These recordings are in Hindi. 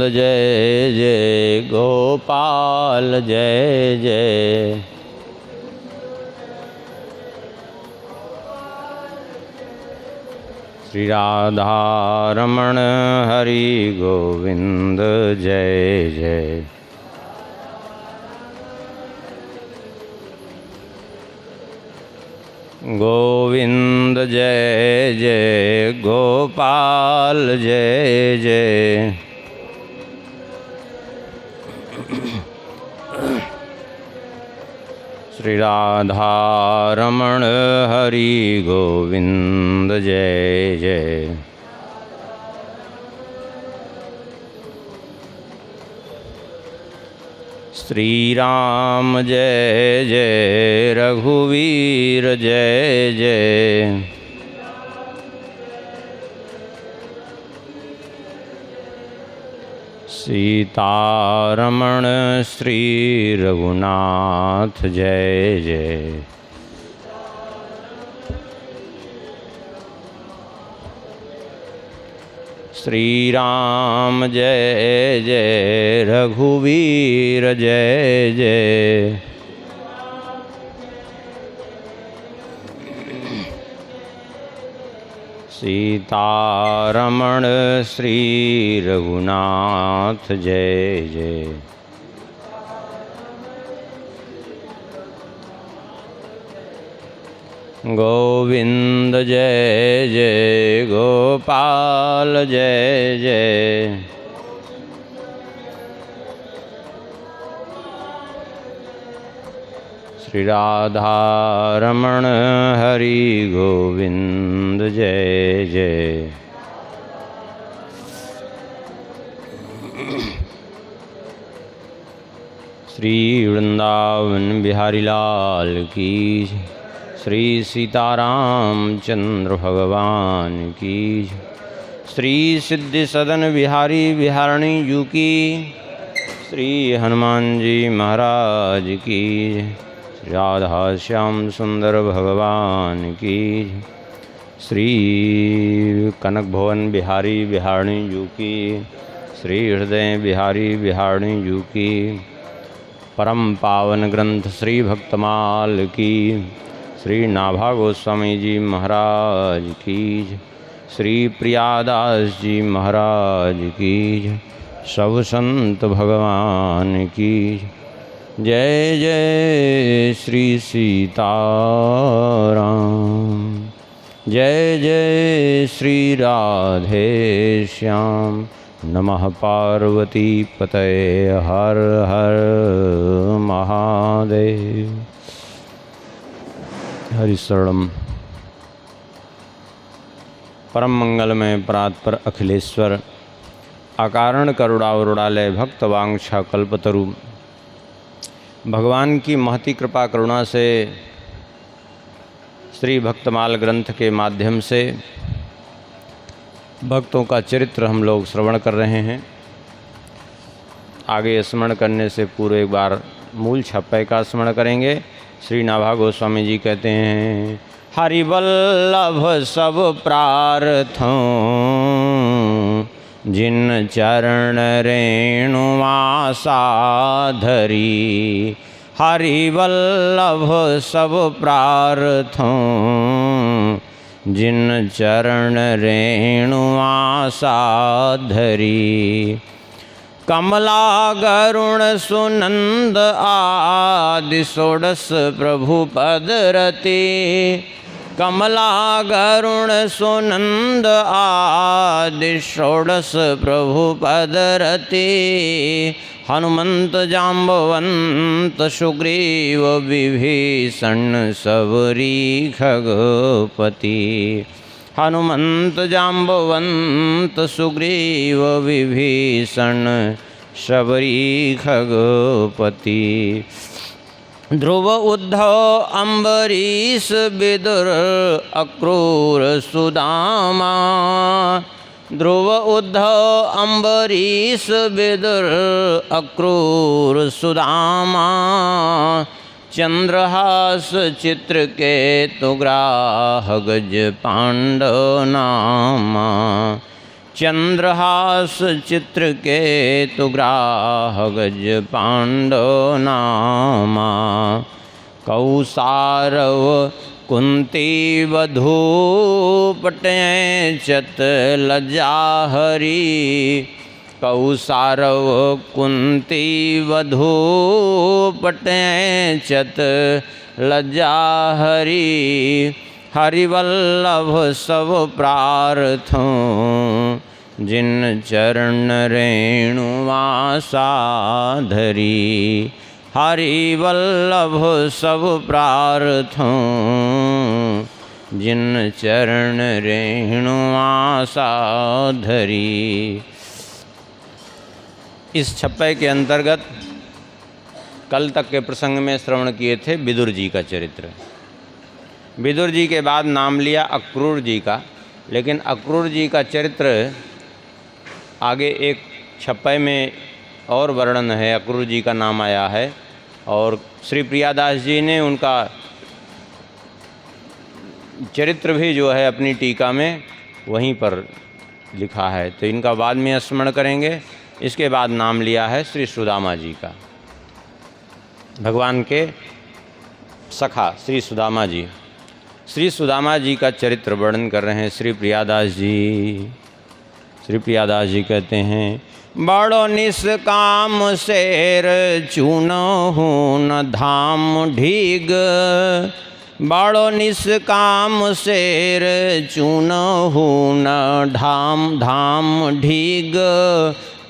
गोविंद जय जय गोपाल जय जय। श्री राधा रमण हरि गोविंद जय जय। गोविंद जय जय गोपाल जय जय। श्री राधा रमण हरि गोविंद जय जय। श्री राम जय जय रघुवीर जय जय। सीतारमण श्री रघुनाथ जय जय। श्री राम जय जय रघुवीर जय जय। सीतारमण श्री रघुनाथ जय जय। गोविंद जय जय गोपाल जय जय। श्री राधा रमण हरि गोविंद जय जय। श्री वृंदावन बिहारी लाल की, श्री सीताराम चंद्र भगवान की, श्री सिद्धि सदन बिहारी बिहारणी जू की, श्री हनुमान जी महाराज की, श्री राधा श्याम सुंदर भगवान की, श्री कनक भवन बिहारी बिहारणी जू की, श्री हृदय बिहारी बिहारणी जू की, परम पावन ग्रंथ श्री भक्तमाल की, श्री नाभा गोस्वामी जी महाराज की, श्री प्रियादास जी महाराज की, सब संत भगवान की जय जय। श्री सीताराम जय जय। श्री राधे श्याम। नमः पार्वती पतये हर हर महादेव। हरिशरणम। परम मंगलमय परात्पर अखिलेश्वर अकारण करुणावरुणालय भक्त वांछा कल्पतरु भगवान की महती कृपा करुणा से श्री भक्तमाल ग्रंथ के माध्यम से भक्तों का चरित्र हम लोग श्रवण कर रहे हैं। आगे स्मरण करने से पूर्व एक बार मूल छप्पय का स्मरण करेंगे। श्री नाभा गोस्वामी जी कहते हैं, हरि वल्लभ सब प्रार्थों जिन चरण रेणुमा साधरी। हरि वल्लभ सब प्रार्थों जिन चरण रेणुमा साधरी। कमला गरुण सुनंद आदि षोडश प्रभु पदरति। कमला गरुण सुनंद आदि षोडश प्रभु पदरति। हनुमंत जाम्बवंत सुग्रीव विभीषण सबरी खगपति। हनुमंत जाम्बवंत सुग्रीव विभीषण सबरी खगपति। ध्रुव उद्धव अम्बरीश विदुर अक्रूर सुदामा। ध्रुव उद्धव अम्बरीश विदुर अक्रूर सुदामा। चंद्रहास चित्रकेतु ग्राह गज पांडव नामा। चंद्रहास चित्रकेतु ग्राह गज पांडव नामा। कौसारव कुंती वधू पटयचत लज्जा हरि। कौसारव कुंती वधू पटयचत लज्जा हरि। हरिवल्लभ सब प्रार्थों जिन चरण रेणुवासा धरी। हरिवल्लभ सब प्रार्थों जिन चरण रेणुवासा धरी। इस छप्पय के अंतर्गत कल तक के प्रसंग में श्रवण किए थे विदुर जी का चरित्र। विदुर जी के बाद नाम लिया अक्रूर जी का, लेकिन अक्रूर जी का चरित्र आगे एक छप्पय में और वर्णन है, अक्रूर जी का नाम आया है। और श्री प्रियादास जी ने उनका चरित्र भी जो है अपनी टीका में वहीं पर लिखा है, तो इनका बाद में स्मरण करेंगे। इसके बाद नाम लिया है श्री सुदामा जी का, भगवान के सखा श्री सुदामा जी। श्री सुदामा जी का चरित्र वर्णन कर रहे हैं श्री प्रियादास जी। श्री प्रियादास जी कहते हैं, बड़ो निष्काम शेर चूनहु न धाम ढीग। बड़ो निष्काम शेर चूनहु न धाम ढीग।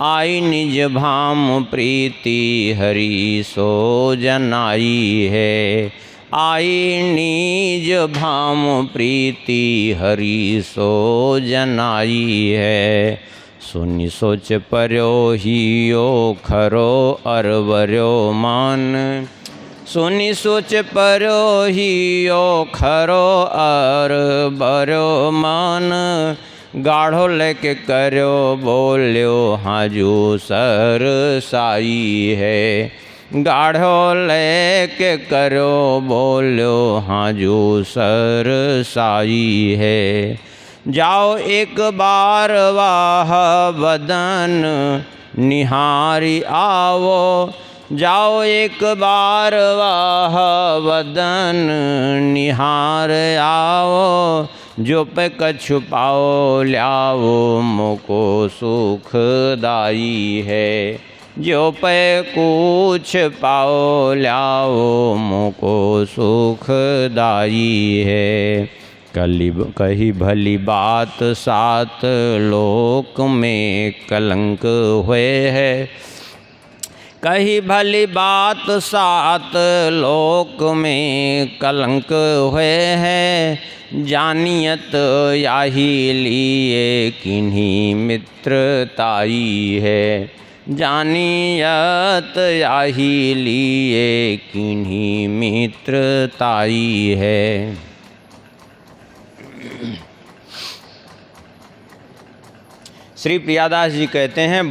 आई निज भाम प्रीति हरि सो जनाई है। आई निज भाम प्रीति हरि सो जनाई है। सुनि सोच पर्यो हियो खरो अरवर्यो मान। सुनि सोच पर्यो हियो खरो अरवर्यो मान। गाढ़ो लेके कर्यो बोल्यो हाजू सर साई है। गाढ़ो लेके कर्यो बोल्यो हाजू सर साई है। जाओ एक बार वाह बदन निहारी आओ। जाओ एक बार वाह बदन निहार आओ। जो पे कछु पाओ ल्याओ मोको सुखदाई है। जो पे कुछ पाओ ल्याओ मोको सुखदाई है। कही भली बात सात लोक में कलंक हुए है। कही भली बात सात लोक में कलंक हुए है। जानियत याही लिए किन्हीं मित्रताई है। जानियत याही लिए किन्हीं मित्रताई है। श्री प्रियादास जी कहते हैं,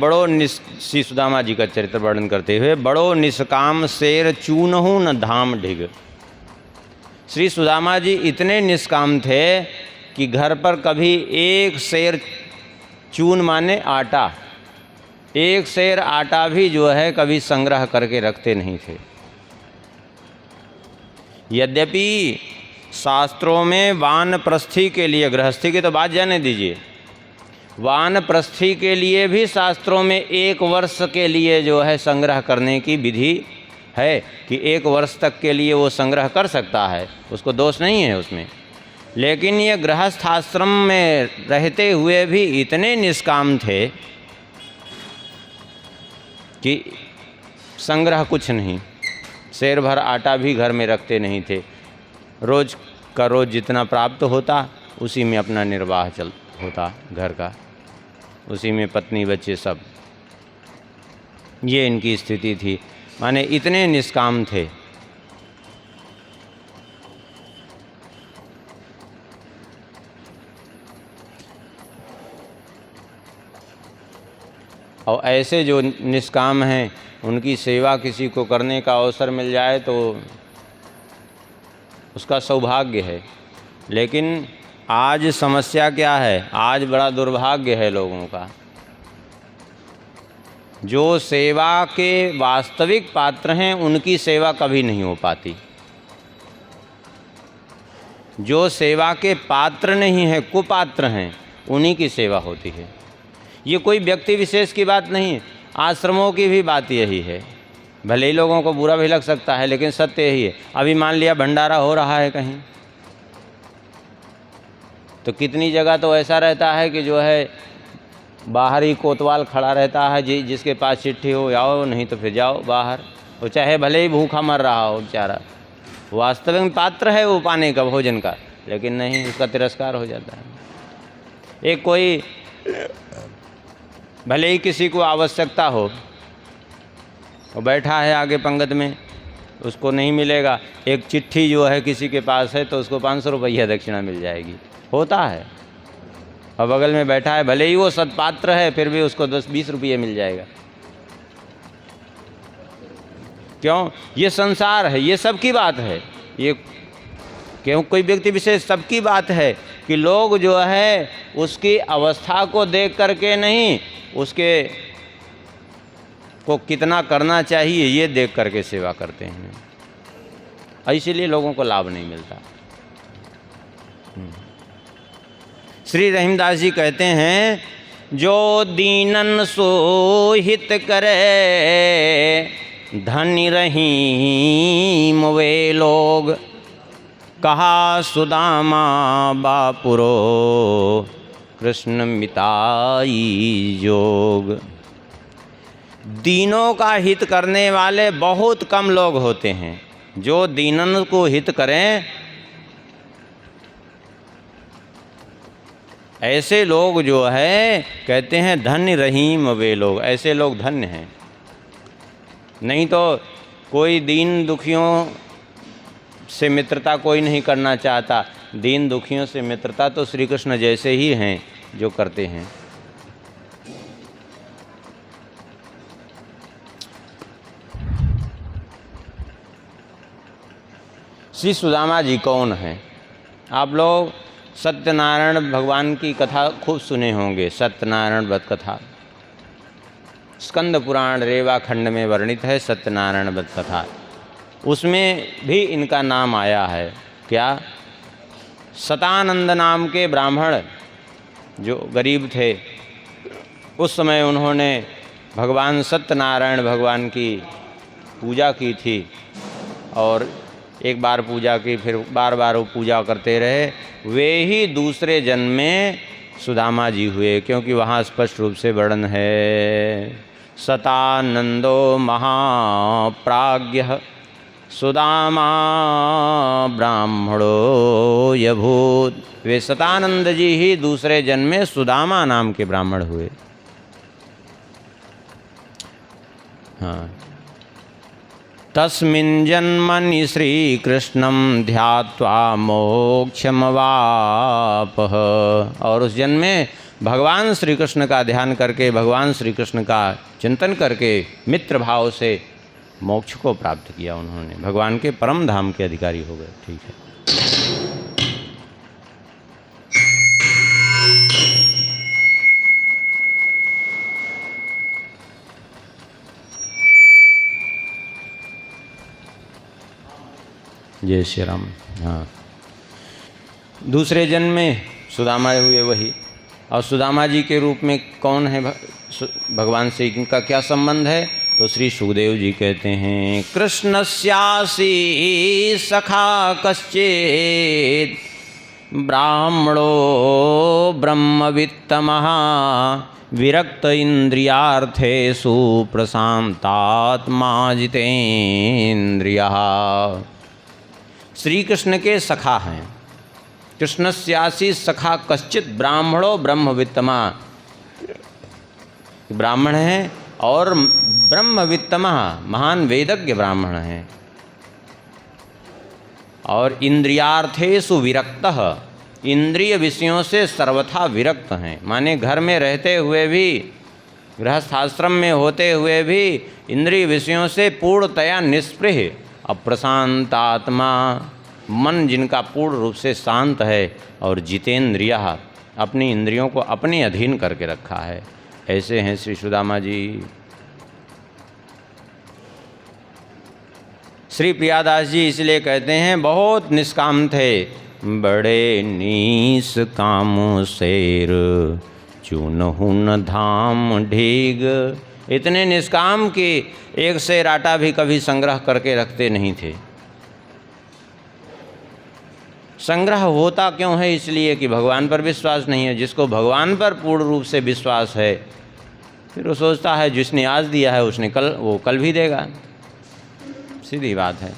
श्री सुदामा जी का चरित्र वर्णन करते हुए, बड़ो निष्काम शेर चूनहु न धाम ढिग। श्री सुदामा जी इतने निष्काम थे कि घर पर कभी एक शेर, चून माने आटा, एक शेर आटा भी जो है कभी संग्रह करके रखते नहीं थे। यद्यपि शास्त्रों में वानप्रस्थी के लिए, गृहस्थी की तो बात जाने दीजिए, वानप्रस्थी के लिए भी शास्त्रों में 1 वर्ष के लिए जो है संग्रह करने की विधि है कि 1 वर्ष तक के लिए वो संग्रह कर सकता है, उसको दोष नहीं है उसमें। लेकिन ये गृहस्थ आश्रम में रहते हुए भी इतने निष्काम थे कि संग्रह कुछ नहीं, शेर भर आटा भी घर में रखते नहीं थे। रोज़ का रोज़ जितना प्राप्त होता उसी में अपना निर्वाह होता घर का, उसी में पत्नी बच्चे सब, ये इनकी स्थिति थी। माने इतने निष्काम थे। और ऐसे जो निष्काम हैं उनकी सेवा किसी को करने का अवसर मिल जाए तो उसका सौभाग्य है। लेकिन आज समस्या क्या है, आज बड़ा दुर्भाग्य है लोगों का, जो सेवा के वास्तविक पात्र हैं उनकी सेवा कभी नहीं हो पाती। जो सेवा के पात्र नहीं है, कुपात्र हैं, उन्हीं की सेवा होती है। ये कोई व्यक्ति विशेष की बात नहीं है, आश्रमों की भी बात यही है। भले ही लोगों को बुरा भी लग सकता है, लेकिन सत्य यही है। अभी मान लिया भंडारा हो रहा है कहीं, तो कितनी जगह तो ऐसा रहता है कि जो है बाहर ही कोतवाल खड़ा रहता है, जिसके पास चिट्ठी हो आओ, नहीं तो फिर जाओ बाहर। वो चाहे भले ही भूखा मर रहा हो बेचारा, वास्तविक में पात्र है वो पाने का, भोजन का, लेकिन नहीं, उसका तिरस्कार हो जाता है। एक कोई भले ही किसी को आवश्यकता हो, वो बैठा है आगे पंगत में, उसको नहीं मिलेगा, एक चिट्ठी जो है किसी के पास है तो उसको 500 रुपया दक्षिणा मिल जाएगी, होता है। और बगल में बैठा है, भले ही वो सत्पात्र है, फिर भी उसको 10-20 रुपये मिल जाएगा। क्यों? ये संसार है, ये सबकी बात है। ये क्यों कोई व्यक्ति विशेष, सबकी बात है कि लोग जो है उसकी अवस्था को देख करके नहीं, उसके को कितना करना चाहिए ये देख करके सेवा करते हैं, इसीलिए लोगों को लाभ नहीं मिलता। श्री रहीमदास जी कहते हैं, जो दीनन सो हित करे, धनी रहीम वे लोग, कहा सुदामा बापुरो, कृष्ण मिताई जोग। दीनों का हित करने वाले बहुत कम लोग होते हैं। जो दीनन को हित करें, ऐसे लोग जो है कहते हैं धन्य रहीम वे लोग, ऐसे लोग धन्य हैं। नहीं तो कोई दीन दुखियों से मित्रता कोई नहीं करना चाहता। दीन दुखियों से मित्रता तो श्री कृष्ण जैसे ही हैं जो करते हैं। श्री सुदामा जी कौन हैं? आप लोग सत्यनारायण भगवान की कथा खूब सुने होंगे। सत्यनारायण व्रत कथा स्कंद पुराण रेवा खंड में वर्णित है। सत्यनारायण व्रत कथा, उसमें भी इनका नाम आया है। क्या? सतानंद नाम के ब्राह्मण जो गरीब थे, उस समय उन्होंने भगवान सत्यनारायण भगवान की पूजा की थी, और एक बार पूजा की, फिर बार बार वो पूजा करते रहे। वे ही दूसरे जन्म में सुदामा जी हुए, क्योंकि वहाँ स्पष्ट रूप से वर्णन है। सतानंदो महाप्राज्ञः सुदामा ब्राह्मणो यभूत। वे सतानंद जी ही दूसरे जन्म में सुदामा नाम के ब्राह्मण हुए। हाँ, तस्मिन् जन्मनि श्रीकृष्णं ध्यात्वा मोक्षमवापः। और उस जन्म में भगवान श्री कृष्ण का ध्यान करके, भगवान श्री कृष्ण का चिंतन करके मित्र भाव से मोक्ष को प्राप्त किया उन्होंने, भगवान के परम धाम के अधिकारी हो गए। ठीक है। जय श्री राम। हाँ, दूसरे जन्म में सुदामा हुए वही। और सुदामा जी के रूप में कौन है भगवान से, इनका क्या संबंध है? तो श्री सुखदेव जी कहते हैं, कृष्णस्यासि सखा कश्चित् ब्राह्मणो ब्रह्मवित्तमः विरक्त इंद्रियार्थेषु प्रशांतात्मा जितेन्द्रियः। श्री कृष्ण के सखा हैं। कृष्णस्यासि सखा कश्चित ब्राह्मणो ब्रह्मवित्तमा, ब्राह्मण हैं और ब्रह्मवित्तमा महान वेदज्ञ ब्राह्मण हैं। और इंद्रियार्थेषु विरक्तः, इंद्रिय विषयों से सर्वथा विरक्त हैं। माने घर में रहते हुए भी, गृहस्थाश्रम में होते हुए भी इंद्रिय विषयों से पूर्णतया निष्पृह, अप्रशांत आत्मा, मन जिनका पूर्ण रूप से शांत है और जितेंद्रियः, अपनी इंद्रियों को अपने अधीन करके रखा है, ऐसे हैं श्री सुदामा जी। श्री प्रियादास जी इसलिए कहते हैं बहुत निष्काम थे, बड़े नीस काम शेर चुनहु न धाम ढीग। इतने निष्काम कि एक शेर आटा भी कभी संग्रह करके रखते नहीं थे। संग्रह होता क्यों है? इसलिए कि भगवान पर विश्वास नहीं है। जिसको भगवान पर पूर्ण रूप से विश्वास है, फिर वो सोचता है जिसने आज दिया है उसने कल भी देगा। सीधी बात है।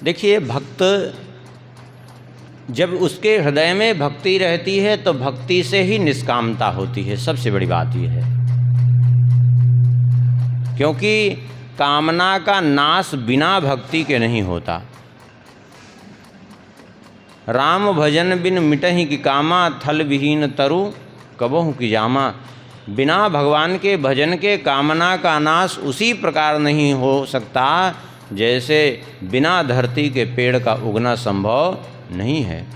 देखिए, भक्त जब उसके हृदय में भक्ति रहती है तो भक्ति से ही निष्कामता होती है। सबसे बड़ी बात यह है, क्योंकि कामना का नाश बिना भक्ति के नहीं होता। राम भजन बिन मिटहि की कामा, थल विहीन तरु कबहु की जामा। बिना भगवान के भजन के कामना का नाश उसी प्रकार नहीं हो सकता जैसे बिना धरती के पेड़ का उगना संभव नहीं है।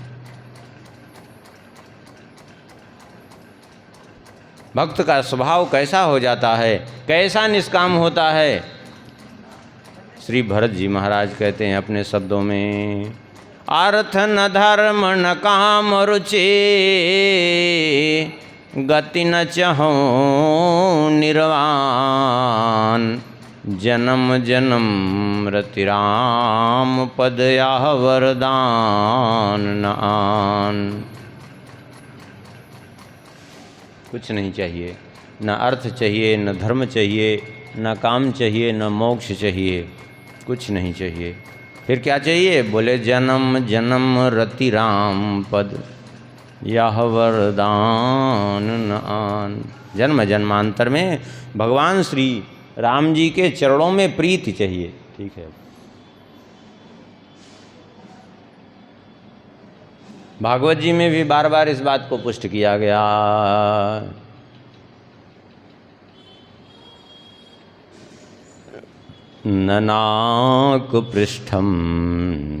भक्त का स्वभाव कैसा हो जाता है, कैसा निष्काम होता है? श्री भरत जी महाराज कहते हैं अपने शब्दों में, अर्थ न धर्म न काम रुचि, गति न चहु निर्वाण। जन्म जन्म रति राम पद याह वरदान न आन। कुछ नहीं चाहिए, न अर्थ चाहिए, न धर्म चाहिए, न काम चाहिए, न मोक्ष चाहिए, कुछ नहीं चाहिए। फिर क्या चाहिए? बोले जन्म जन्म रति राम पद याह वरदान न आन। जन्म जन्मांतर में भगवान श्री राम जी के चरणों में प्रीति चाहिए। ठीक है, भागवत जी में भी बार बार इस बात को पुष्ट किया गया। न नाक पृष्ठम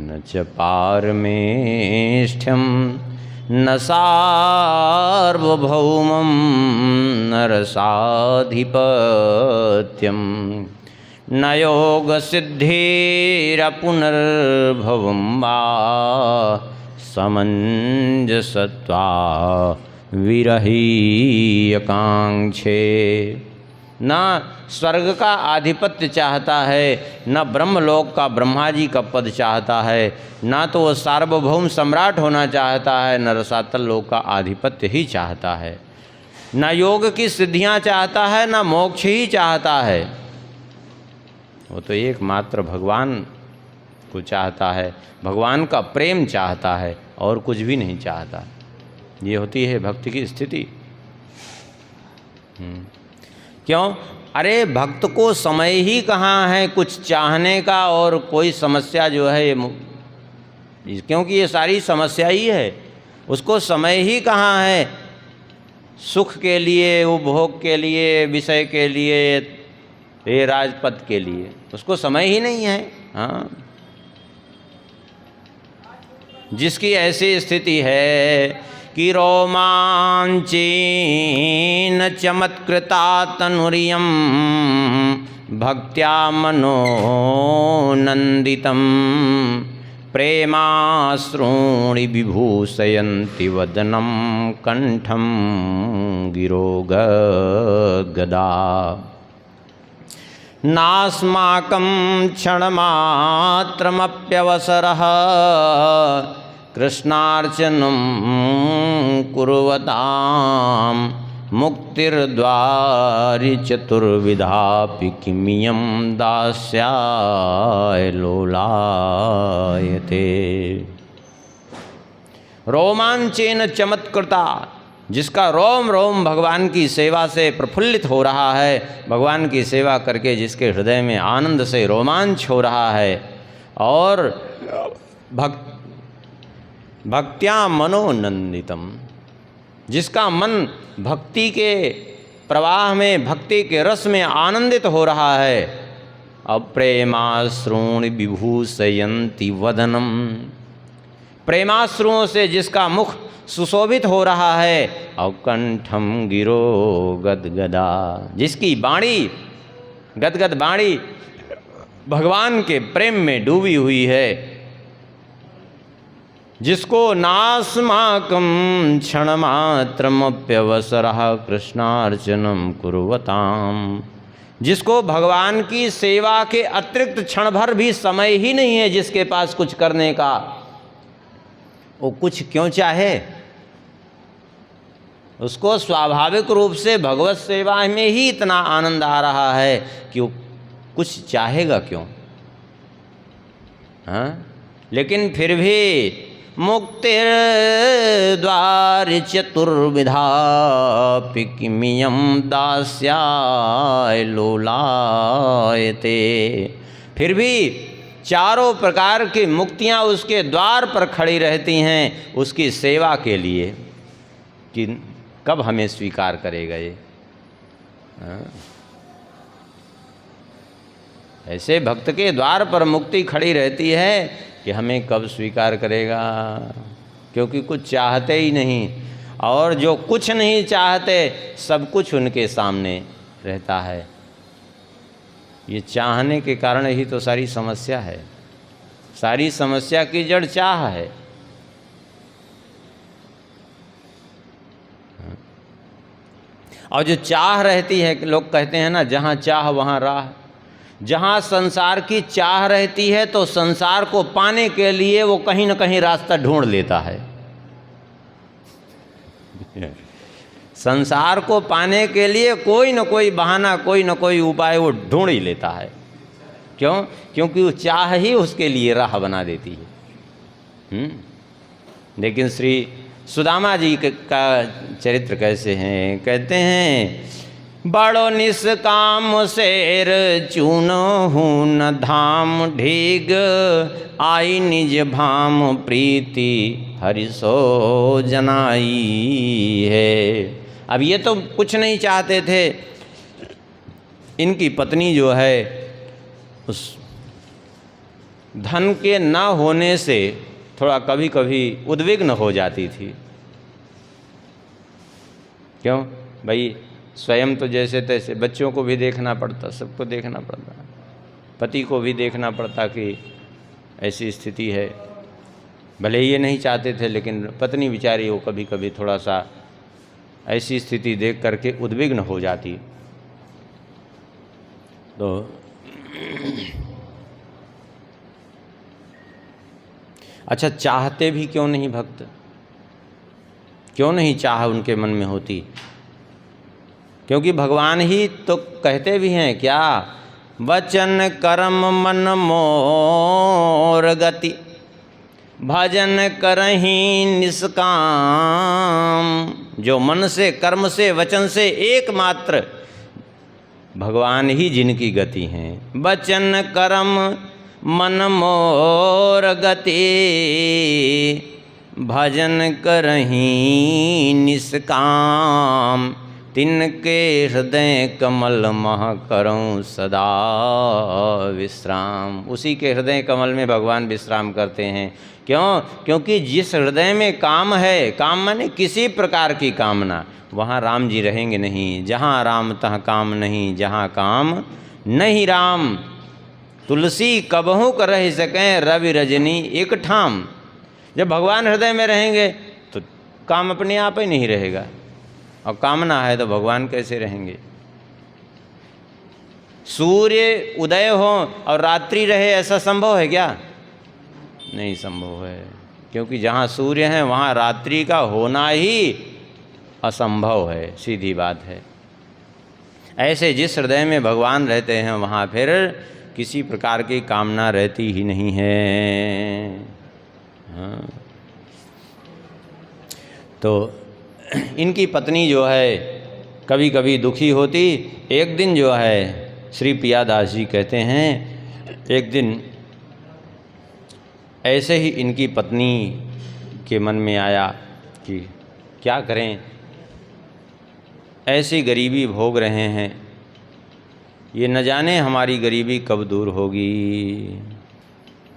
न च पारमेष्ठ्यम, न सार्वभौमं नरसाधिपत्यं, न योगसिद्धिरपुनर्भवं वा समञ्जसत्वा विरहीयकांक्षे। न स्वर्ग का आधिपत्य चाहता है, न ब्रह्मलोक का ब्रह्मा जी का पद चाहता है, न तो वो सार्वभौम सम्राट होना चाहता है, न रसातल लोक का आधिपत्य ही चाहता है, न योग की सिद्धियां चाहता है, न मोक्ष ही चाहता है। वो तो एकमात्र भगवान को चाहता है, भगवान का प्रेम चाहता है और कुछ भी नहीं चाहता। ये होती है भक्ति की स्थिति। क्यों? अरे भक्त को समय ही कहाँ है कुछ चाहने का, और कोई समस्या जो है ये, क्योंकि ये सारी समस्या ही है। उसको समय ही कहाँ है सुख के लिए, उपभोग के लिए, विषय के लिए, ये राजपद के लिए, उसको समय ही नहीं है। हाँ, जिसकी ऐसी स्थिति है कि रोमांचेन चमत्कृता तनुरियं भक्त्या मनोनन्दितं, प्रेमाश्रूणि विभूषयन्ति वदनं कंठं गिरो गदा। नास्माकं क्षणमात्रमप्यवसरः कृष्णार्चनं कुर्वतां, मुक्तिर्द्वारि चतुर्विधापि किमियं दास्याय लोलायते। रोमांचेन चमत्कृता, जिसका रोम रोम भगवान की सेवा से प्रफुल्लित हो रहा है, भगवान की सेवा करके जिसके हृदय में आनंद से रोमांच हो रहा है, और भक्त्या मनोनंदितम, जिसका मन भक्ति के प्रवाह में, भक्ति के रस में आनंदित हो रहा है, अप्रेमाश्रूणि विभूषयन्ति वदनम। प्रेमाश्रुओं से जिसका मुख सुशोभित हो रहा है, अकंठम गिरो गदगदा, जिसकी वाणी गदगद वाणी भगवान के प्रेम में डूबी हुई है, जिसको नास्माकं क्षणमात्रमप्यवसरः कृष्णार्चनम कुर्वताम, जिसको भगवान की सेवा के अतिरिक्त क्षण भर भी समय ही नहीं है जिसके पास कुछ करने का, वो कुछ क्यों चाहे? उसको स्वाभाविक रूप से भगवत सेवा में ही इतना आनंद आ रहा है कि वो कुछ चाहेगा क्यों? हाँ, लेकिन फिर भी मुक्तिर्द्वार चतुर्विधा किमियम दास्याय लोलायते, फिर भी चारों प्रकार की मुक्तियां उसके द्वार पर खड़ी रहती हैं उसकी सेवा के लिए, कि कब हमें स्वीकार करेगा ये। ऐसे भक्त के द्वार पर मुक्ति खड़ी रहती है कि हमें कब स्वीकार करेगा, क्योंकि कुछ चाहते ही नहीं, और जो कुछ नहीं चाहते सब कुछ उनके सामने रहता है। ये चाहने के कारण ही तो सारी समस्या है, सारी समस्या की जड़ चाह है। और जो चाह रहती है, लोग कहते हैं ना, जहाँ चाह वहाँ राह, जहाँ संसार की चाह रहती है तो संसार को पाने के लिए वो कहीं ना कहीं रास्ता ढूंढ लेता है। संसार को पाने के लिए कोई न कोई बहाना, कोई न कोई उपाय वो ढूंढ ही लेता है। क्यों? क्योंकि वो चाह ही उसके लिए राह बना देती है। लेकिन श्री सुदामा जी का चरित्र कैसे हैं? कहते हैं, बड़ो निष्काम शेर चून हूँ न धाम ढीग, आई निज भाम प्रीति हरिसो जनाई है। अब ये तो कुछ नहीं चाहते थे, इनकी पत्नी जो है उस धन के न होने से थोड़ा कभी कभी उद्विग्न हो जाती थी। क्यों भाई? स्वयं तो जैसे तैसे बच्चों को भी देखना पड़ता, सबको देखना पड़ता, पति को भी देखना पड़ता कि ऐसी स्थिति है। भले ये नहीं चाहते थे, लेकिन पत्नी बेचारी वो कभी कभी थोड़ा सा ऐसी स्थिति देख करके उद्विग्न हो जाती। तो अच्छा, चाहते भी क्यों नहीं भक्त? क्यों नहीं चाह उनके मन में होती? क्योंकि भगवान ही तो कहते भी हैं क्या, वचन कर्म मन मोर गति, भजन करहीं निष्काम। जो मन से, कर्म से, वचन से एकमात्र भगवान ही जिनकी गति हैं। वचन कर्म मन मोर गति, भजन करहीं निष्काम। तिनके हृदय कमल मह करऊँ सदा विश्राम। उसी के हृदय कमल में भगवान विश्राम करते हैं। क्यों? क्योंकि जिस हृदय में काम है, काम माने किसी प्रकार की कामना, वहाँ राम जी रहेंगे नहीं। जहाँ राम तहाँ काम नहीं, जहाँ काम नहीं राम। तुलसी कबहू कर रह सकें, रवि रजनी एक ठाम। जब भगवान हृदय में रहेंगे तो काम अपने आप ही नहीं रहेगा, और कामना है तो भगवान कैसे रहेंगे? सूर्य उदय हो और रात्रि रहे, ऐसा संभव है क्या? नहीं संभव है, क्योंकि जहाँ सूर्य है वहाँ रात्रि का होना ही असंभव है, सीधी बात है। ऐसे जिस हृदय में भगवान रहते हैं वहाँ फिर किसी प्रकार की कामना रहती ही नहीं है। हाँ। तो इनकी पत्नी जो है कभी कभी दुखी होती। एक दिन जो है श्री प्रियादास जी कहते हैं, एक दिन ऐसे ही इनकी पत्नी के मन में आया कि क्या करें, ऐसी गरीबी भोग रहे हैं, ये न जाने हमारी गरीबी कब दूर होगी।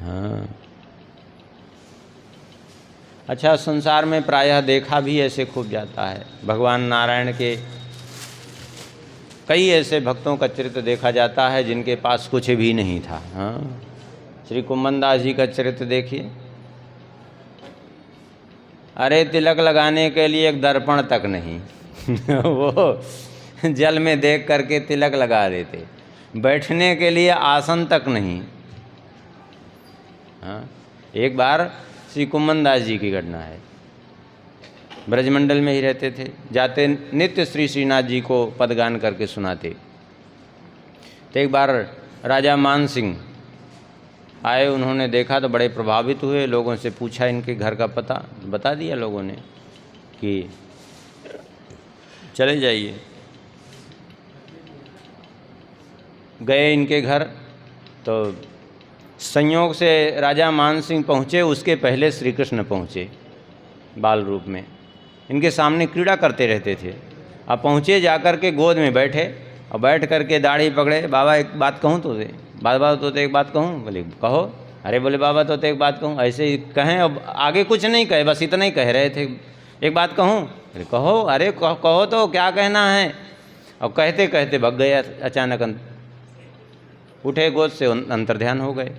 हाँ, अच्छा, संसार में प्रायः देखा भी ऐसे खूब जाता है। भगवान नारायण के कई ऐसे भक्तों का चरित्र देखा जाता है जिनके पास कुछ भी नहीं था। हाँ, श्री कुम्भन दास जी का चरित्र देखिए। अरे तिलक लगाने के लिए एक दर्पण तक नहीं वो जल में देख करके तिलक लगा देते, बैठने के लिए आसन तक नहीं। हाँ, एक बार श्री कुम्भन दास जी की घटना है। ब्रजमंडल में ही रहते थे, जाते नित्य श्री श्रीनाथ जी को पदगान करके सुनाते। तो एक बार राजा मान सिंह आए, उन्होंने देखा तो बड़े प्रभावित हुए। लोगों से पूछा इनके घर का पता, बता दिया लोगों ने कि चले जाइए। गए इनके घर, तो संयोग से राजा मान सिंह पहुँचे, उसके पहले श्री कृष्ण पहुँचे बाल रूप में। इनके सामने क्रीड़ा करते रहते थे। अब पहुँचे, जाकर के गोद में बैठे और बैठ करके दाढ़ी पकड़े। बाबा एक बात कहूँ तो दे, बाबा तो एक बात कहूँ। बोले कहो। अरे बोले बाबा तो एक बात कहूँ। ऐसे ही कहें, अब आगे कुछ नहीं कहे, बस इतना ही कह रहे थे, एक बात कहूँ। अरे कहो, अरे कहो तो क्या कहना है। और कहते कहते भग गए। अचानक उठे गोद से, अंतर्ध्यान हो गए।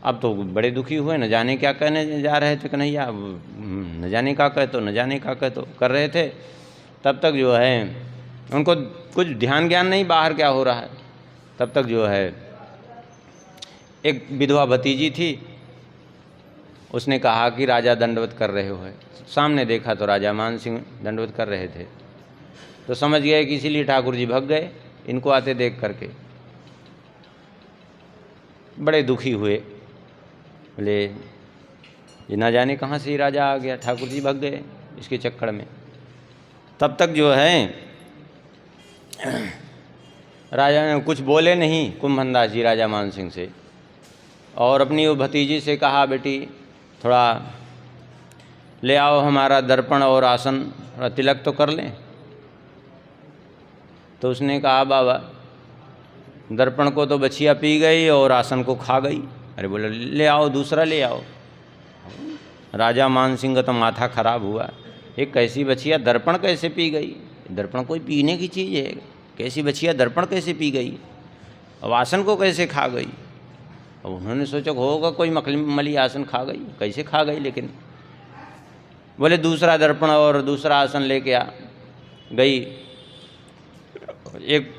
अब तो बड़े दुखी हुए, न जाने क्या कहने जा रहे थे कन्हैया, न जाने क्या कहते, न जाने क्या कहते कर रहे थे। तब तक जो है उनको कुछ ध्यान ज्ञान नहीं बाहर क्या हो रहा है। तब तक जो है एक विधवा भतीजी थी, उसने कहा कि राजा दंडवत कर रहे हो है। सामने देखा तो राजा मान सिंह दंडवत कर रहे थे, तो समझ गए कि इसीलिए ठाकुर जी भग गए इनको आते देख करके। बड़े दुखी हुए, बोले ये ना जाने कहाँ से ही राजा आ गया, ठाकुर जी भग गए इसके चक्कर में। तब तक जो है राजा ने कुछ बोले नहीं, कुम्भन दास जी राजा मान सिंह से, और अपनी वो भतीजी से कहा बेटी थोड़ा ले आओ हमारा दर्पण और आसन, थोड़ा तिलक तो कर लें। तो उसने कहा बाबा दर्पण को तो बछिया पी गई और आसन को खा गई। अरे बोले ले आओ, दूसरा ले आओ। राजा मान सिंह का तो माथा खराब हुआ, एक कैसी बछिया दर्पण कैसे पी गई। दर्पण कोई पीने की चीज़ है, कैसी बछिया दर्पण कैसे पी गई, अब आसन को कैसे खा गई। अब उन्होंने सोचा होगा कोई मली आसन खा गई, कैसे खा गई। लेकिन बोले दूसरा दर्पण और दूसरा आसन लेके आ गई। एक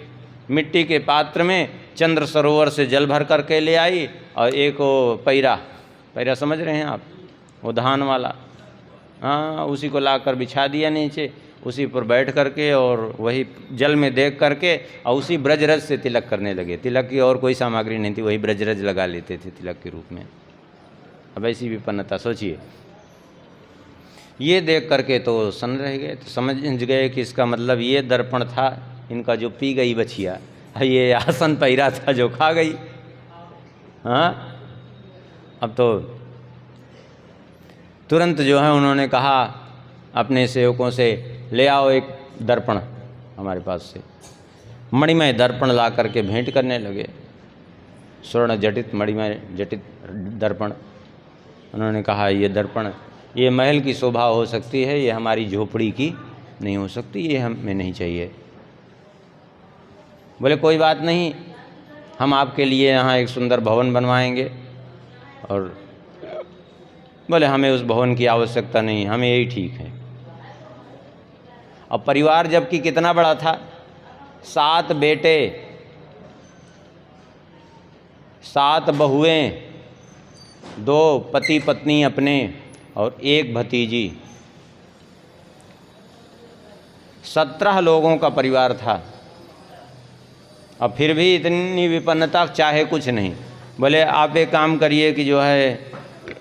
मिट्टी के पात्र में चंद्र सरोवर से जल भर करके ले आई, और एक वो पैरा समझ रहे हैं आप, वो धान वाला, हाँ, उसी को लाकर बिछा दिया नीचे, उसी पर बैठ करके और वही जल में देख करके और उसी ब्रजरज से तिलक करने लगे। तिलक की और कोई सामग्री नहीं थी, वही ब्रजरज लगा लेते थे तिलक के रूप में। अब ऐसी विपन्नता सोचिए। ये देख करके तो सन रह गए, तो समझ गए कि इसका मतलब ये दर्पण था इनका जो पी गई बछिया, ये आसन पैरा था जो खा गई। हाँ, अब तो तुरंत जो है उन्होंने कहा अपने सेवकों से ले आओ एक दर्पण हमारे पास से। मणिमय दर्पण ला करके भेंट करने लगे, स्वर्ण जटित मणिमय जटित दर्पण। उन्होंने कहा ये दर्पण ये महल की शोभा हो सकती है, ये हमारी झोपड़ी की नहीं हो सकती, ये हमें नहीं चाहिए। बोले कोई बात नहीं, हम आपके लिए यहाँ एक सुंदर भवन बनवाएंगे। और बोले हमें उस भवन की आवश्यकता नहीं, हमें यही ठीक है। अब परिवार जबकि कितना बड़ा था, 7 बेटे, 7 बहुएं, 2 पति पत्नी अपने और 1 भतीजी, 17 लोगों का परिवार था। अब फिर भी इतनी विपन्नता, चाहे कुछ नहीं। बोले आप एक काम करिए कि जो है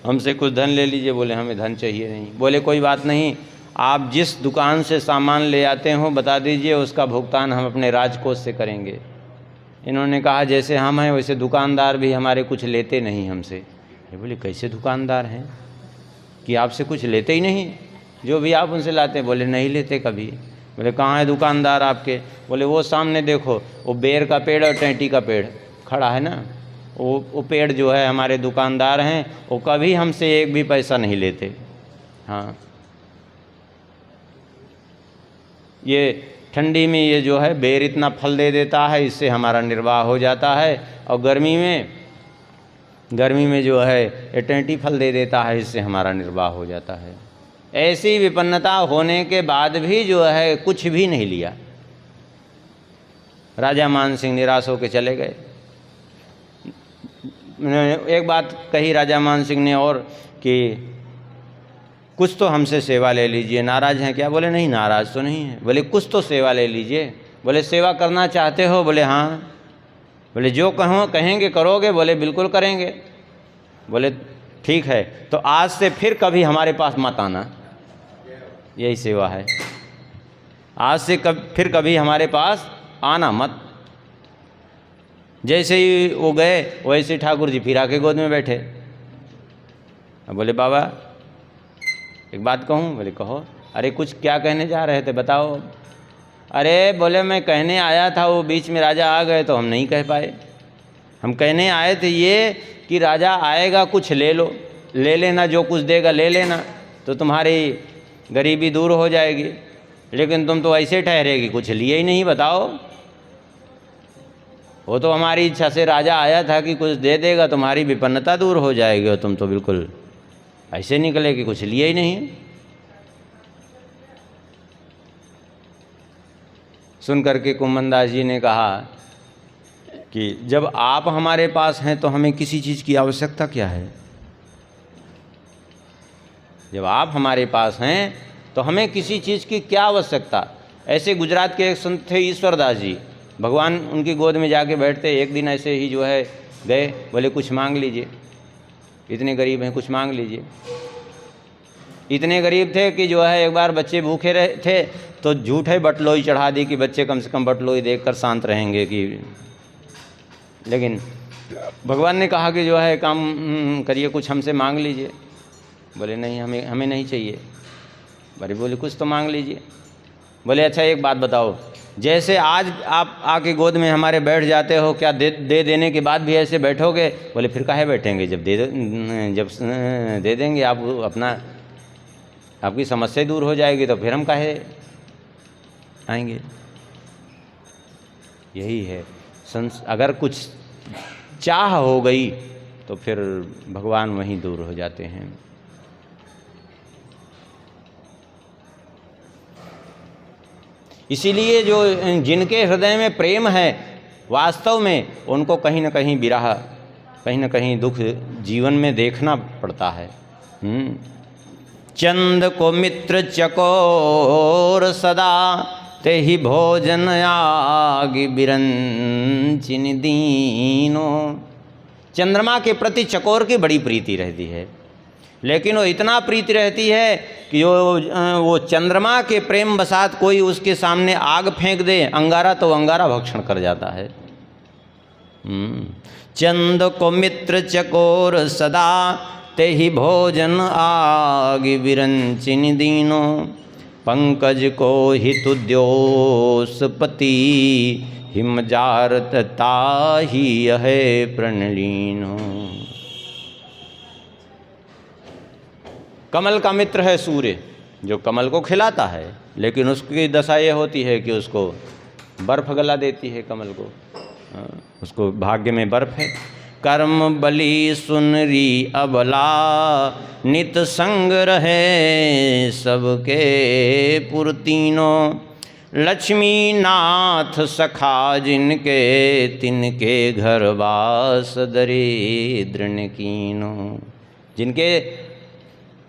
हमसे कुछ धन ले लीजिए। बोले हमें धन चाहिए नहीं। बोले कोई बात नहीं, आप जिस दुकान से सामान ले आते हो बता दीजिए, उसका भुगतान हम अपने राजकोष से करेंगे। इन्होंने कहा जैसे हम हैं वैसे दुकानदार भी हमारे कुछ लेते नहीं हमसे। ये बोले कैसे दुकानदार हैं कि आपसे कुछ लेते ही नहीं, जो भी आप उनसे लाते हैं। बोले नहीं लेते कभी। बोले कहाँ है दुकानदार आपके? बोले वो सामने देखो, वो बेर का पेड़ और टेंटी का पेड़ खड़ा है ना, वो पेड़ जो है हमारे दुकानदार हैं, वो कभी हमसे एक भी पैसा नहीं लेते। हाँ, ये ठंडी में ये जो है बेर इतना फल दे देता है, इससे हमारा निर्वाह हो जाता है। और गर्मी में जो है ये टेंटी फल दे देता है, इससे हमारा निर्वाह हो जाता है। ऐसी विपन्नता होने के बाद भी जो है कुछ भी नहीं लिया। राजा मान सिंह निराश होकर चले गए। एक बात कही राजा मान सिंह ने और कि कुछ तो हमसे सेवा ले लीजिए, नाराज़ हैं क्या? बोले नहीं, नाराज़ तो नहीं है। बोले कुछ तो सेवा ले लीजिए। बोले सेवा करना चाहते हो? बोले हाँ। बोले जो कहेंगे करोगे? बोले बिल्कुल करेंगे। बोले ठीक है, तो आज से फिर कभी हमारे पास मत आना, यही सेवा है। आज से फिर कभी हमारे पास आना मत। जैसे ही वो गए वैसे ठाकुर जी फिर आके गोद में बैठे। अब बोले बाबा एक बात कहूँ? बोले कहो। अरे कुछ क्या कहने जा रहे थे बताओ। अरे बोले मैं कहने आया था, वो बीच में राजा आ गए तो हम नहीं कह पाए। हम कहने आए थे ये कि राजा आएगा, कुछ ले लो, ले लेना, जो कुछ देगा ले लेना, तो तुम्हारी गरीबी दूर हो जाएगी। लेकिन तुम तो ऐसे ठहरेगी, कुछ लिए ही नहीं, बताओ। वो तो हमारी इच्छा से राजा आया था कि कुछ दे देगा, तुम्हारी विपन्नता दूर हो जाएगी, और तुम तो बिल्कुल ऐसे निकले कि कुछ लिए ही नहीं। सुन करके कुम्भनदास जी ने कहा कि जब आप हमारे पास हैं तो हमें किसी चीज़ की आवश्यकता क्या है? जब आप हमारे पास हैं तो हमें किसी चीज़ की क्या आवश्यकता? ऐसे गुजरात के एक संत थे ईश्वरदास जी, भगवान उनकी गोद में जाके बैठते। एक दिन ऐसे ही जो है गए, बोले कुछ मांग लीजिए, इतने गरीब हैं, कुछ मांग लीजिए। इतने गरीब थे कि जो है एक बार बच्चे भूखे रहे थे तो झूठे बटलोई चढ़ा दी कि बच्चे कम से कम बटलोई देखकर शांत रहेंगे कि। लेकिन भगवान ने कहा कि जो है काम करिए, कुछ हमसे मांग लीजिए। बोले नहीं, हमें नहीं चाहिए। बोले कुछ तो मांग लीजिए। बोले अच्छा एक बात बताओ, जैसे आज आप आके गोद में हमारे बैठ जाते हो, क्या दे देने के बाद भी ऐसे बैठोगे? बोले फिर काहे बैठेंगे, जब दे देंगे आप अपना, आपकी समस्या दूर हो जाएगी तो फिर हम काहे आएंगे। यही है, अगर कुछ चाह हो गई तो फिर भगवान वहीं दूर हो जाते हैं। इसीलिए जो जिनके हृदय में प्रेम है वास्तव में, उनको कहीं न कहीं विरह, कहीं न कहीं दुख जीवन में देखना पड़ता है। चंद को मित्र चकोर सदा, ते ही भोजन आगि बिरंचिन दीनो। चंद्रमा के प्रति चकोर की बड़ी प्रीति रहती है, लेकिन वो इतना प्रीति रहती है कि वो चंद्रमा के प्रेम बसात कोई उसके सामने आग फेंक दे अंगारा, तो अंगारा भक्षण कर जाता है। चंद को मित्र चकोर सदा, ते ही भोजन आगि बिरंचिन दीनो। पंकज को हितुद्योषपति, हिम जारत ताहि है प्रणलीनो। कमल का मित्र है सूर्य, जो कमल को खिलाता है, लेकिन उसकी दशा ये होती है कि उसको बर्फ गला देती है कमल को, उसको भाग्य में बर्फ है। कर्म बली सुनरी अबला, नित संग रहे सबके पुरतीनो। लक्ष्मी नाथ सखा जिनके, तिनके घर वास दरिद्र कीनो। जिनके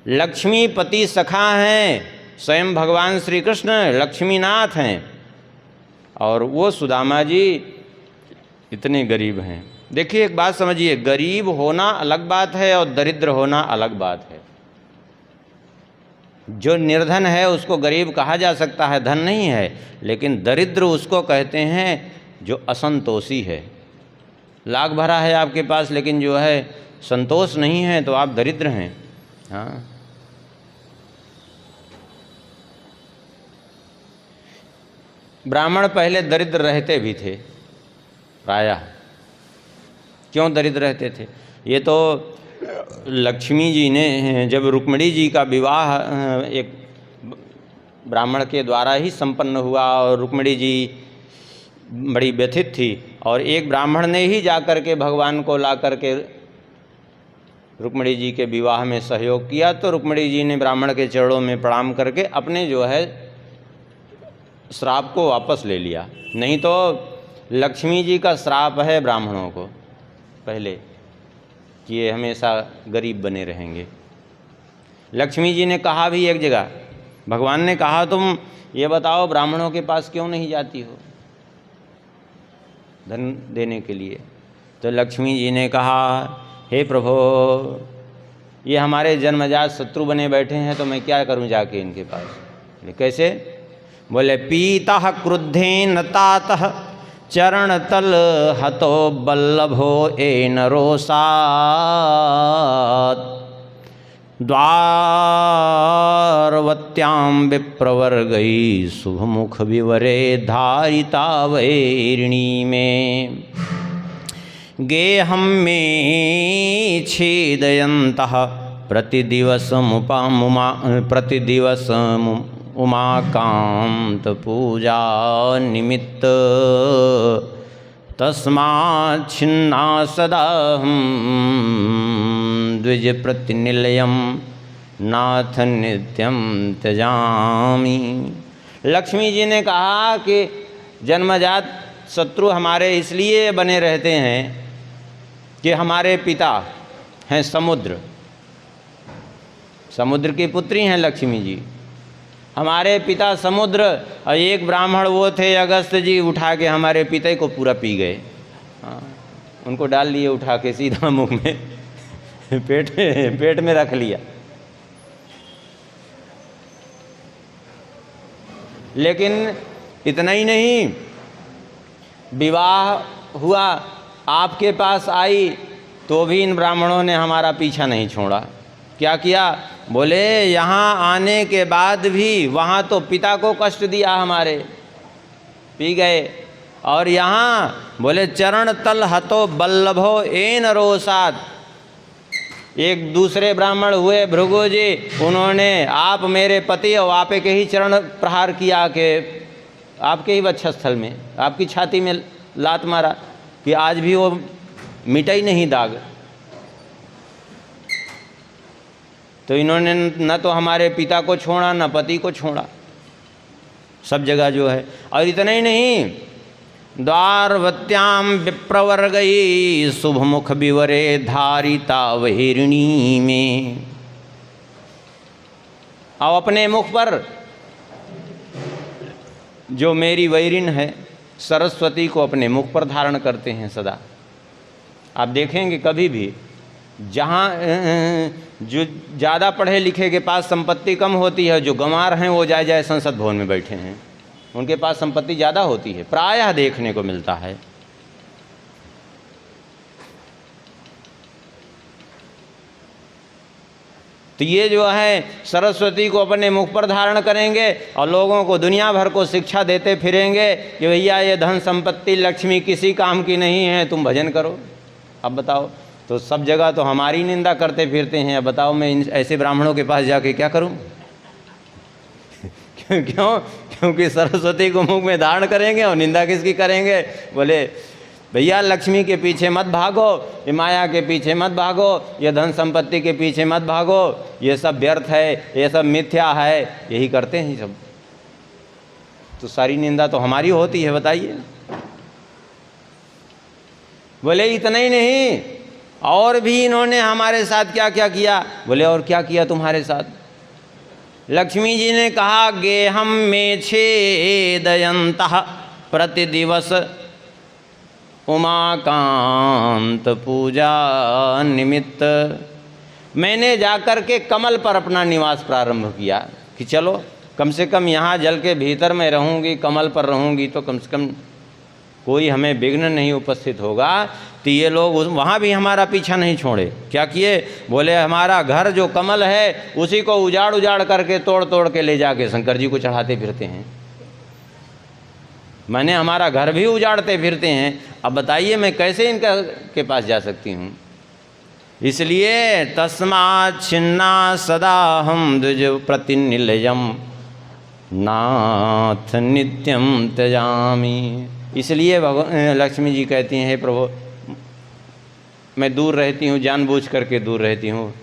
लक्ष्मीपति सखा हैं, स्वयं भगवान श्री कृष्ण लक्ष्मीनाथ हैं, और वो सुदामा जी इतने गरीब हैं। देखिए एक बात समझिए, गरीब होना अलग बात है और दरिद्र होना अलग बात है। जो निर्धन है उसको गरीब कहा जा सकता है, धन नहीं है, लेकिन दरिद्र उसको कहते हैं जो असंतोषी है। लाख भरा है आपके पास लेकिन जो है संतोष नहीं है, तो आप दरिद्र हैं। हाँ, ब्राह्मण पहले दरिद्र रहते भी थे प्रायः। क्यों दरिद्र रहते थे? ये तो लक्ष्मी जी ने जब रुक्मिणी जी का विवाह एक ब्राह्मण के द्वारा ही संपन्न हुआ और रुक्मिणी जी बड़ी व्यथित थी, और एक ब्राह्मण ने ही जाकर के भगवान को ला करके रुक्मिणी जी के विवाह में सहयोग किया, तो रुक्मिणी जी ने ब्राह्मण के चरणों में प्रणाम करके अपने जो है श्राप को वापस ले लिया। नहीं तो लक्ष्मी जी का श्राप है ब्राह्मणों को पहले कि ये हमेशा गरीब बने रहेंगे। लक्ष्मी जी ने कहा भी एक जगह, भगवान ने कहा तुम ये बताओ ब्राह्मणों के पास क्यों नहीं जाती हो धन देने के लिए? तो लक्ष्मी जी ने कहा हे प्रभु, ये हमारे जन्मजात शत्रु बने बैठे हैं, तो मैं क्या करूं जाके इनके पास? कैसे? बोले पीतः क्रुद्धेन तातः चरण तल हतो बल्लभो एन रोषात् द्वारवत्यां विप्रवर्गैः शुभमुख विवरे धारिता वैरिणी में गेहं मे छेदयन्तः प्रतिदिवसम् उमाकांत पूजा निमित्त तस्मात् छिन्ना सदा द्विज प्रतिनिलयम नाथ नित्यम त्यजामि। लक्ष्मी जी ने कहा कि जन्मजात शत्रु हमारे इसलिए बने रहते हैं कि हमारे पिता हैं समुद्र, समुद्र की पुत्री हैं लक्ष्मी जी। हमारे पिता समुद्र और एक ब्राह्मण वो थे अगस्त जी, उठा के हमारे पिता को पूरा पी गए। हाँ, उनको डाल लिए उठा के सीधा मुख में पेट में रख लिया। लेकिन इतना ही नहीं, विवाह हुआ, आपके पास आई, तो भी इन ब्राह्मणों ने हमारा पीछा नहीं छोड़ा। क्या किया? बोले यहाँ आने के बाद भी वहाँ तो पिता को कष्ट दिया हमारे, पी गए, और यहाँ बोले चरण तल हतो बल्लभो एन रोषात्। एक दूसरे ब्राह्मण हुए भृगु जी, उन्होंने आप मेरे पति और आपे के ही चरण प्रहार किया के आपके ही वक्षस्थल में, आपकी छाती में लात मारा कि आज भी वो मिटा ही नहीं दाग। तो इन्होंने न तो हमारे पिता को छोड़ा न पति को छोड़ा, सब जगह जो है। और इतना ही नहीं, द्वारवत्याम विप्रवर्गई शुभमुख विवरे धारिता वैरिणी में। और अपने मुख पर जो मेरी वैरिण है सरस्वती को अपने मुख पर धारण करते हैं सदा। आप देखेंगे कभी भी जहाँ जो ज़्यादा पढ़े लिखे के पास संपत्ति कम होती है, जो गंवार हैं वो जाए संसद भवन में बैठे हैं, उनके पास संपत्ति ज़्यादा होती है, प्रायः देखने को मिलता है। तो ये जो है सरस्वती को अपने मुख पर धारण करेंगे और लोगों को दुनिया भर को शिक्षा देते फिरेंगे कि भैया ये धन संपत्ति लक्ष्मी किसी काम की नहीं है, तुम भजन करो। अब बताओ, तो सब जगह तो हमारी निंदा करते फिरते हैं। अब बताओ मैं ऐसे ब्राह्मणों के पास जाके क्या करूं? क्यों? क्योंकि सरस्वती को मुख में धारण करेंगे और निंदा किसकी करेंगे? बोले भैया लक्ष्मी के पीछे मत भागो, ये माया के पीछे मत भागो, ये धन संपत्ति के पीछे मत भागो, ये सब व्यर्थ है, ये सब मिथ्या है, यही करते हैं सब। तो सारी निंदा तो हमारी होती है, बताइए। बोले इतना ही नहीं, और भी इन्होंने हमारे साथ क्या क्या किया? बोले और क्या किया तुम्हारे साथ? लक्ष्मी जी ने कहा गेहम में छेदयन्तः प्रतिदिवस उमाकांत पूजा निमित्त। मैंने जाकर के कमल पर अपना निवास प्रारंभ किया कि चलो कम से कम यहाँ जल के भीतर मैं रहूँगी, कमल पर रहूँगी, तो कम से कम कोई हमें विघ्न नहीं उपस्थित होगा। तो ये लोग वहाँ भी हमारा पीछा नहीं छोड़े। क्या किए? बोले हमारा घर जो कमल है उसी को उजाड़ उजाड़ करके तोड़ तोड़ के ले जाके शंकर जी को चढ़ाते फिरते हैं। मैंने हमारा घर भी उजाड़ते फिरते हैं, अब बताइए मैं कैसे इनका के पास जा सकती हूँ। इसलिए तस्मात् छिन्ना सदा हम द्विज प्रतिनिलयम नाथ नित्यम त्यजामि। इसलिए लक्ष्मी जी कहती हैं, हे प्रभु मैं दूर रहती हूँ, जानबूझ करके दूर रहती हूँ,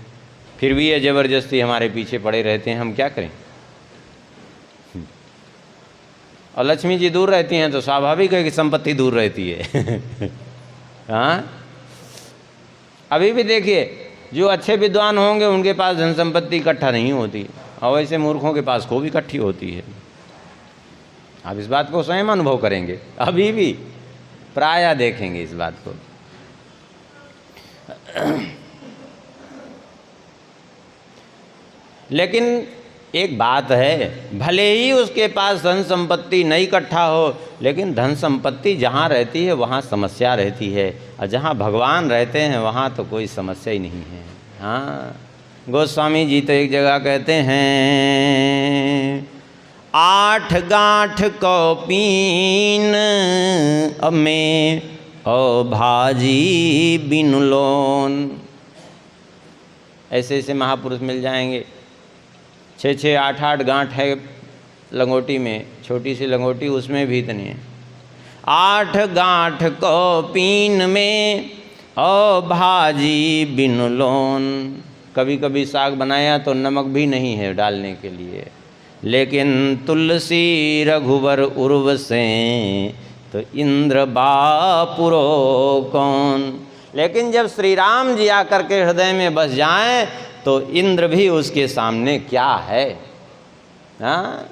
फिर भी ये ज़बरदस्ती हमारे पीछे पड़े रहते हैं, हम क्या करें। और लक्ष्मी जी दूर रहती हैं तो स्वाभाविक है कि संपत्ति दूर रहती है। हाँ, अभी भी देखिए जो अच्छे विद्वान होंगे उनके पास धन संपत्ति इकट्ठा नहीं होती, और वैसे मूर्खों के पास खूब इकट्ठी होती है। आप इस बात को स्वयं अनुभव करेंगे, अभी भी प्रायः देखेंगे इस बात को। लेकिन एक बात है, भले ही उसके पास धन संपत्ति नहीं इकट्ठा हो, लेकिन धन संपत्ति जहाँ रहती है वहाँ समस्या रहती है, और जहाँ भगवान रहते हैं वहाँ तो कोई समस्या ही नहीं है। हाँ, गोस्वामी जी तो एक जगह कहते हैं, 8 गांठ कौपीन में ओ भाजी बिनु लोन। ऐसे ऐसे महापुरुष मिल जाएंगे, 6-6, 8-8 गांठ है लंगोटी में, छोटी सी लंगोटी उसमें भी इतनी है। 8 गांठ कौपीन में ओ भाजी बिनु लोन। कभी कभी साग बनाया तो नमक भी नहीं है डालने के लिए, लेकिन तुलसी रघुवर उर्वसे तो इंद्र बापुरो कौन। लेकिन जब श्री राम जी आकर के हृदय में बस जाएं तो इंद्र भी उसके सामने क्या है। हाँ,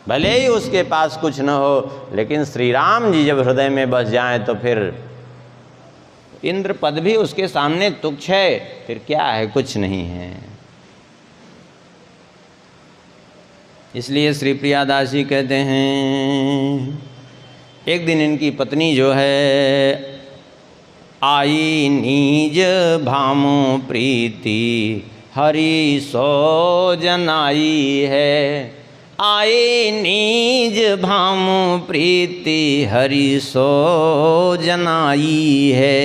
भले ही उसके पास कुछ न हो, लेकिन श्री राम जी जब हृदय में बस जाएं तो फिर इंद्र पद भी उसके सामने तुच्छ है, फिर क्या है, कुछ नहीं है। इसलिए श्री प्रियादास जी कहते हैं, एक दिन इनकी पत्नी जो है आई नीज भामो प्रीति हरि सो जनाई है। आई नीज भामो प्रीति हरि सो जनाई है।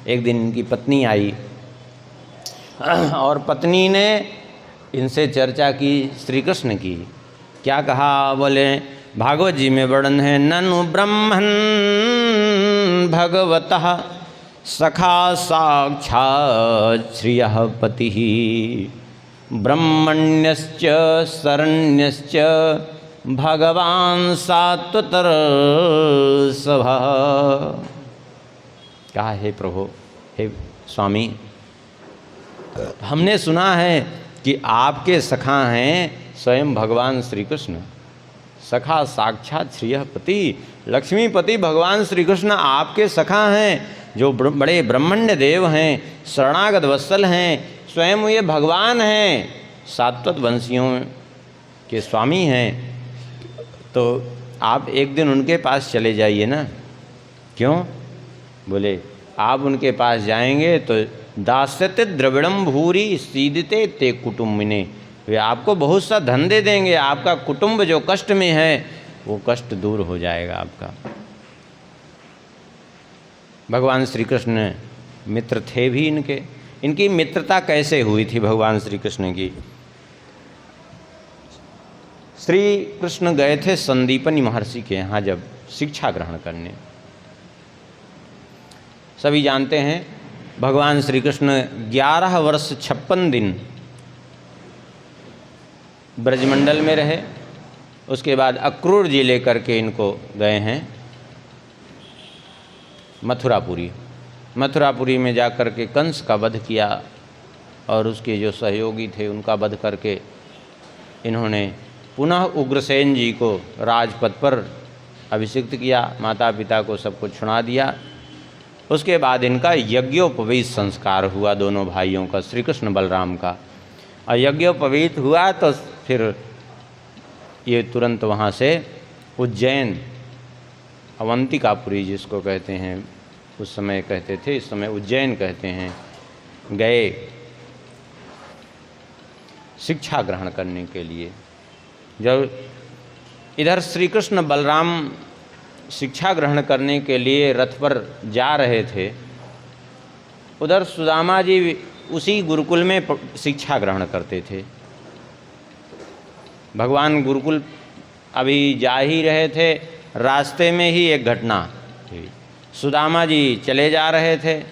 एक दिन इनकी पत्नी आई और पत्नी ने इनसे चर्चा की, श्री कृष्ण की। क्या कहा, बोले भागवत जी में वर्णन है, ननु ब्रह्मन् भगवतः सखा साक्षात् श्रियः पतिः ब्रह्मण्यश्च शरण्यश्च भगवान सात्वतर सभा। कहा, हे प्रभु, हे स्वामी, हमने सुना है कि आपके सखा हैं स्वयं भगवान श्री कृष्ण। सखा साक्षात श्रियः पति, लक्ष्मीपति भगवान श्री कृष्ण आपके सखा हैं, जो बड़े ब्रह्मण्य देव हैं, शरणागत वत्सल हैं, स्वयं ये भगवान हैं, सात्वत वंशियों के स्वामी हैं। तो आप एक दिन उनके पास चले जाइए ना। क्यों? बोले आप उनके पास जाएंगे तो दास्यते द्रविड़म भूरी सीदते ते कुटुम्बिने, वे आपको बहुत सा धन दे देंगे, आपका कुटुंब जो कष्ट में है वो कष्ट दूर हो जाएगा आपका। भगवान श्री कृष्ण मित्र थे भी इनके। इनकी मित्रता कैसे हुई थी भगवान श्री कृष्ण की? श्री कृष्ण गए थे संदीपनी महर्षि के यहाँ जब शिक्षा ग्रहण करने। सभी जानते हैं भगवान श्री कृष्ण 11 वर्ष 56 दिन ब्रजमंडल में रहे। उसके बाद अक्रूर जी लेकर के इनको गए हैं मथुरापुरी। मथुरापुरी में जाकर के कंस का वध किया और उसके जो सहयोगी थे उनका वध करके इन्होंने पुनः उग्रसेन जी को राजपद पर अभिषिक्त किया, माता पिता को सब कुछ सुना दिया। उसके बाद इनका यज्ञोपवीत संस्कार हुआ दोनों भाइयों का, श्री कृष्ण बलराम का। और यज्ञोपवीत हुआ तो फिर ये तुरंत वहाँ से उज्जैन, अवंतिकापुरी जिसको कहते हैं, उस समय कहते थे, इस समय उज्जैन कहते हैं, गए शिक्षा ग्रहण करने के लिए। जब इधर श्री कृष्ण बलराम शिक्षा ग्रहण करने के लिए रथ पर जा रहे थे, उधर सुदामा जी उसी गुरुकुल में शिक्षा ग्रहण करते थे। भगवान गुरुकुल अभी जा ही रहे थे, रास्ते में ही एक घटना थी। सुदामा जी चले जा रहे थे,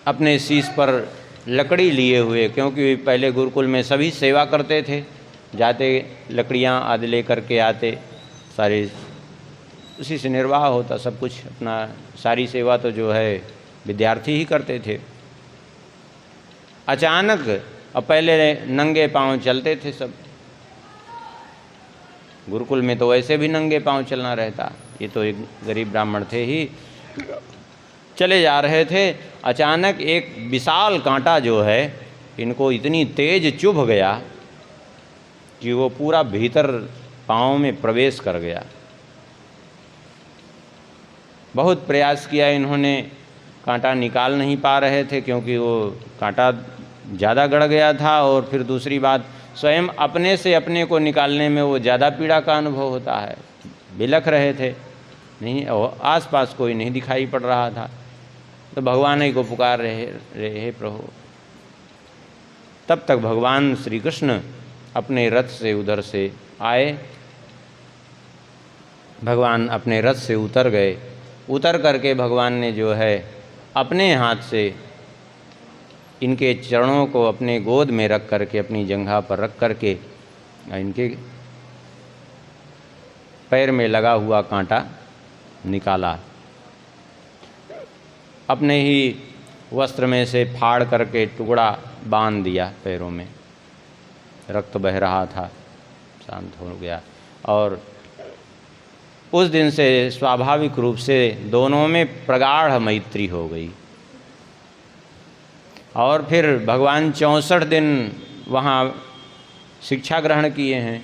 अपने शीश पर लकड़ी लिए हुए, क्योंकि पहले गुरुकुल में सभी सेवा करते थे, जाते लकड़ियाँ आदि लेकर के आते, सारे उसी से निर्वाह होता सब कुछ, अपना सारी सेवा तो जो है विद्यार्थी ही करते थे। अचानक, अब पहले नंगे पांव चलते थे सब, गुरुकुल में तो वैसे भी नंगे पांव चलना रहता, ये तो एक गरीब ब्राह्मण थे ही, चले जा रहे थे। अचानक एक विशाल कांटा जो है इनको इतनी तेज चुभ गया कि वो पूरा भीतर पाँव में प्रवेश कर गया। बहुत प्रयास किया इन्होंने, कांटा निकाल नहीं पा रहे थे, क्योंकि वो कांटा ज़्यादा गड़ गया था, और फिर दूसरी बात स्वयं अपने से अपने को निकालने में वो ज़्यादा पीड़ा का अनुभव होता है। बिलख रहे थे, नहीं और आसपास कोई नहीं दिखाई पड़ रहा था, तो भगवान ही को पुकार रहे प्रभु। तब तक भगवान श्री कृष्ण अपने रथ से उधर से आए, भगवान अपने रथ से उतर गए। उतर करके भगवान ने जो है अपने हाथ से इनके चरणों को अपने गोद में रख करके, अपनी जंघा पर रख करके, इनके पैर में लगा हुआ कांटा निकाला, अपने ही वस्त्र में से फाड़ करके टुकड़ा बांध दिया पैरों में, रक्त बह रहा था, शांत हो गया। और उस दिन से स्वाभाविक रूप से दोनों में प्रगाढ़ मैत्री हो गई। और फिर भगवान 64 दिन वहाँ शिक्षा ग्रहण किए हैं,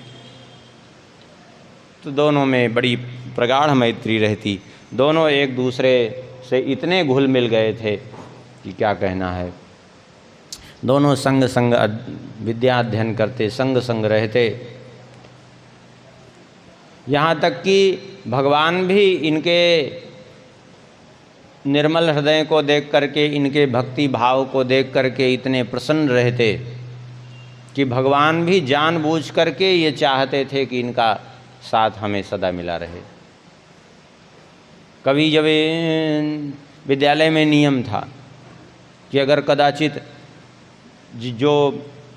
तो दोनों में बड़ी प्रगाढ़ मैत्री रहती। दोनों एक दूसरे से इतने घुल मिल गए थे कि क्या कहना है। दोनों संग संग विद्या अध्ययन करते, संग संग रहते, यहाँ तक कि भगवान भी इनके निर्मल हृदय को देख करके, इनके भक्ति भाव को देख करके इतने प्रसन्न रहते कि भगवान भी जानबूझ करके ये चाहते थे कि इनका साथ हमें सदा मिला रहे। कभी जब विद्यालय में नियम था कि अगर कदाचित जो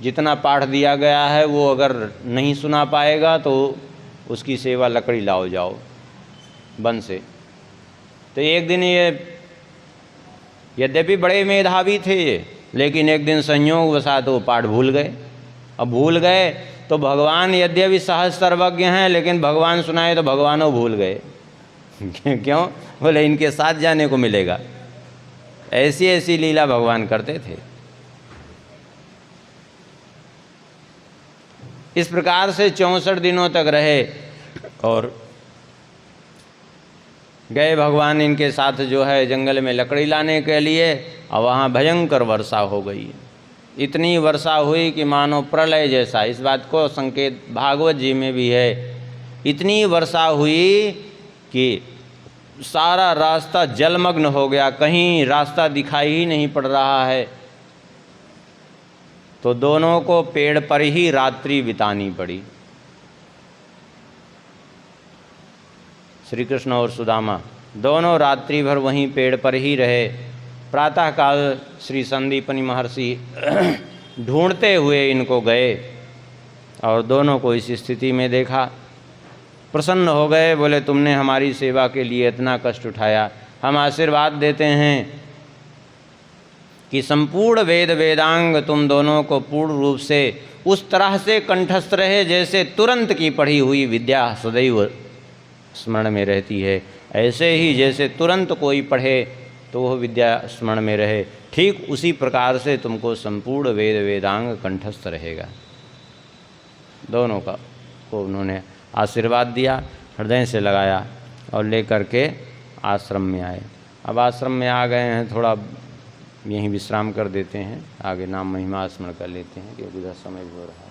जितना पाठ दिया गया है वो अगर नहीं सुना पाएगा तो उसकी सेवा लकड़ी लाओ जाओ बन से। तो एक दिन ये यद्यपि बड़े मेधावी थे, लेकिन एक दिन संयोगवशात वो पाठ भूल गए। अब भूल गए तो भगवान यद्यपि सहज सर्वज्ञ हैं, लेकिन भगवान सुनाए तो भगवानों भूल गए। क्यों? बोले इनके साथ जाने को मिलेगा। ऐसी ऐसी लीला भगवान करते थे। इस प्रकार से 64 दिनों तक रहे और गए भगवान इनके साथ जो है जंगल में लकड़ी लाने के लिए, और वहाँ भयंकर वर्षा हो गई। इतनी वर्षा हुई कि मानो प्रलय जैसा। इस बात को संकेत भागवत जी में भी है। इतनी वर्षा हुई कि सारा रास्ता जलमग्न हो गया, कहीं रास्ता दिखाई ही नहीं पड़ रहा है। तो दोनों को पेड़ पर ही रात्रि बितानी पड़ी। श्री कृष्ण और सुदामा दोनों रात्रि भर वहीं पेड़ पर ही रहे। प्रातःकाल श्री संदीपनि महर्षि ढूंढते हुए इनको गए और दोनों को इस स्थिति में देखा। प्रसन्न हो गए, बोले तुमने हमारी सेवा के लिए इतना कष्ट उठाया, हम आशीर्वाद देते हैं कि संपूर्ण वेद वेदांग तुम दोनों को पूर्ण रूप से उस तरह से कंठस्थ रहे जैसे तुरंत की पढ़ी हुई विद्या सदैव स्मरण में रहती है। ऐसे ही जैसे तुरंत कोई पढ़े तो वह विद्या स्मरण में रहे, ठीक उसी प्रकार से तुमको संपूर्ण वेद वेदांग कंठस्थ रहेगा। दोनों का को उन्होंने आशीर्वाद दिया, हृदय से लगाया और लेकर के आश्रम में आए। अब आश्रम में आ गए हैं, थोड़ा यहीं विश्राम कर देते हैं, आगे नाम महिमा स्मरण कर लेते हैं क्योंकि उधर समय भी हो रहा है।